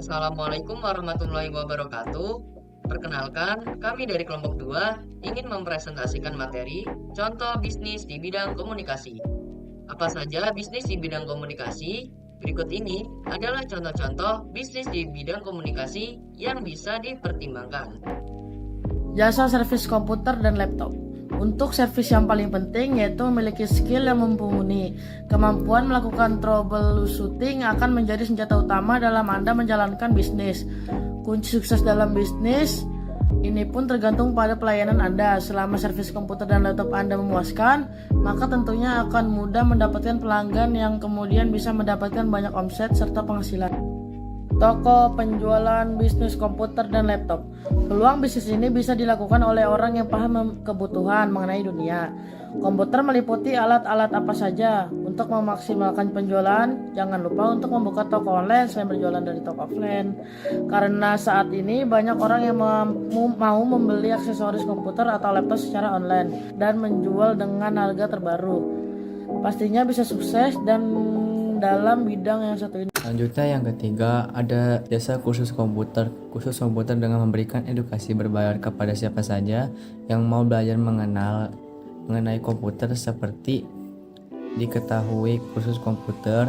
Assalamualaikum warahmatullahi wabarakatuh. Perkenalkan, kami dari kelompok 2 ingin mempresentasikan materi contoh bisnis di bidang komunikasi. Apa saja bisnis di bidang komunikasi? Berikut ini adalah contoh-contoh bisnis di bidang komunikasi yang bisa dipertimbangkan. Jasa servis komputer dan laptop. Untuk servis yang paling penting yaitu memiliki skill yang mumpuni. Kemampuan melakukan troubleshooting akan menjadi senjata utama dalam Anda menjalankan bisnis. Kunci sukses dalam bisnis ini pun tergantung pada pelayanan Anda. Selama servis komputer dan laptop Anda memuaskan, maka tentunya akan mudah mendapatkan pelanggan yang kemudian bisa mendapatkan banyak omset serta penghasilan. Toko penjualan bisnis komputer dan laptop. Peluang bisnis ini bisa dilakukan oleh orang yang paham kebutuhan mengenai dunia komputer, meliputi alat-alat apa saja. Untuk memaksimalkan penjualan, jangan lupa untuk membuka toko online selain berjualan dari toko offline. Karena saat ini banyak orang yang mau membeli aksesoris komputer atau laptop secara online dan menjual dengan harga terbaru. Pastinya bisa sukses dan dalam bidang yang satu ini. Selanjutnya yang ketiga ada jasa kursus komputer. Kursus komputer dengan memberikan edukasi berbayar kepada siapa saja yang mau belajar mengenai komputer. Seperti diketahui kursus komputer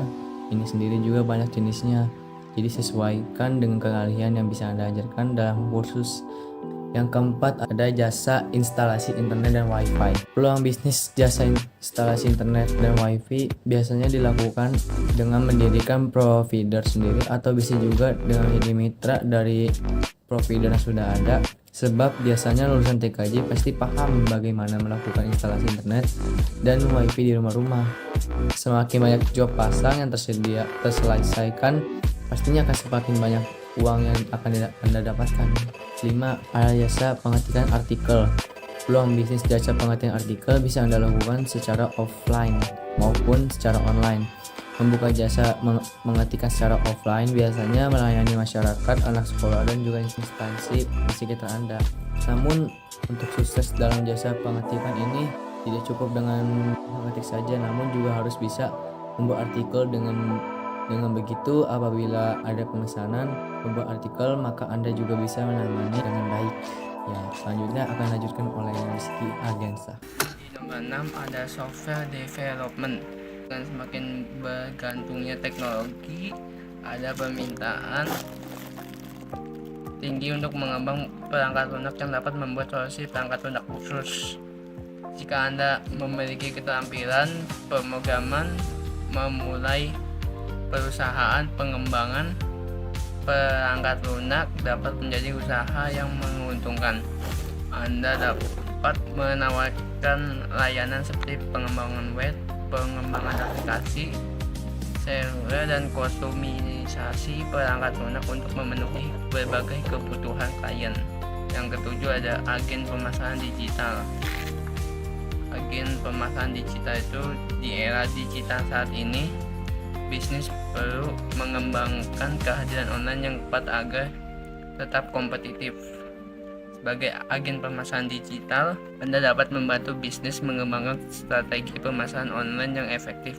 ini sendiri juga banyak jenisnya. Jadi sesuaikan dengan keahlian yang bisa Anda ajarkan dalam kursus. Yang keempat ada jasa instalasi internet dan wifi. Peluang bisnis jasa instalasi internet dan wifi biasanya dilakukan dengan mendirikan provider sendiri atau bisa juga dengan jadi mitra dari provider yang sudah ada. Sebab biasanya lulusan TKJ pasti paham bagaimana melakukan instalasi internet dan wifi di rumah-rumah. Semakin banyak job pasang yang terselesaikan, pastinya akan semakin banyak uang yang akan Anda dapatkan. 5. Ada jasa pengetikan artikel. Peluang bisnis jasa pengetikan artikel bisa Anda lakukan secara offline maupun secara online. Membuka jasa mengetikan secara offline biasanya melayani masyarakat, anak sekolah, dan juga instansi di sekitar Anda. Namun, untuk sukses dalam jasa pengetikan ini tidak cukup dengan mengetik saja, namun juga harus bisa membuat artikel. Dengan begitu, apabila ada pemesanan membuat artikel, maka Anda juga bisa menangani dengan baik. Ya, selanjutnya akan dilanjutkan oleh Rizky Agensa. Di nomor 6 ada software development. Dengan semakin bergantungnya teknologi, ada permintaan tinggi untuk mengembang perangkat lunak yang dapat membuat solusi perangkat lunak khusus. Jika Anda memiliki keterampilan pemrograman, memulai perusahaan pengembangan perangkat lunak dapat menjadi usaha yang menguntungkan. Anda dapat menawarkan layanan seperti pengembangan web, pengembangan aplikasi seluler, dan kustomisasi perangkat lunak untuk memenuhi berbagai kebutuhan klien. Yang ketujuh ada agen pemasaran digital. Agen pemasaran digital itu di era digital saat ini, bisnis perlu mengembangkan kehadiran online yang kuat agar tetap kompetitif. Sebagai agen pemasaran digital, Anda dapat membantu bisnis mengembangkan strategi pemasaran online yang efektif,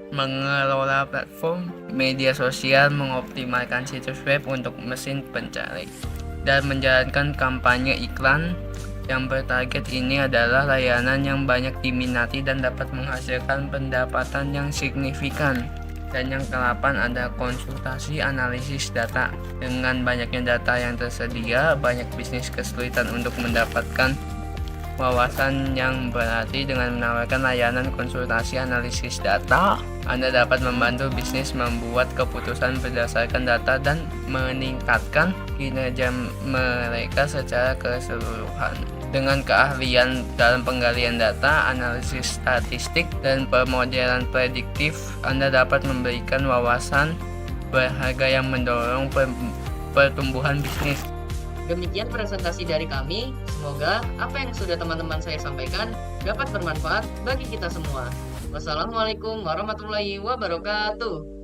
mengelola platform media sosial, mengoptimalkan situs web untuk mesin pencari, dan menjalankan kampanye iklan yang bertarget. Ini adalah layanan yang banyak diminati dan dapat menghasilkan pendapatan yang signifikan. Dan yang ke-8 ada konsultasi analisis data. Dengan banyaknya data yang tersedia, banyak bisnis kesulitan untuk mendapatkan wawasan yang berarti. Dengan menawarkan layanan konsultasi analisis data, Anda dapat membantu bisnis membuat keputusan berdasarkan data dan meningkatkan kinerja mereka secara keseluruhan. Dengan keahlian dalam penggalian data, analisis statistik, dan pemodelan prediktif, Anda dapat memberikan wawasan berharga yang mendorong pertumbuhan bisnis. Demikian presentasi dari kami. Semoga apa yang sudah teman-teman saya sampaikan dapat bermanfaat bagi kita semua. Wassalamualaikum warahmatullahi wabarakatuh.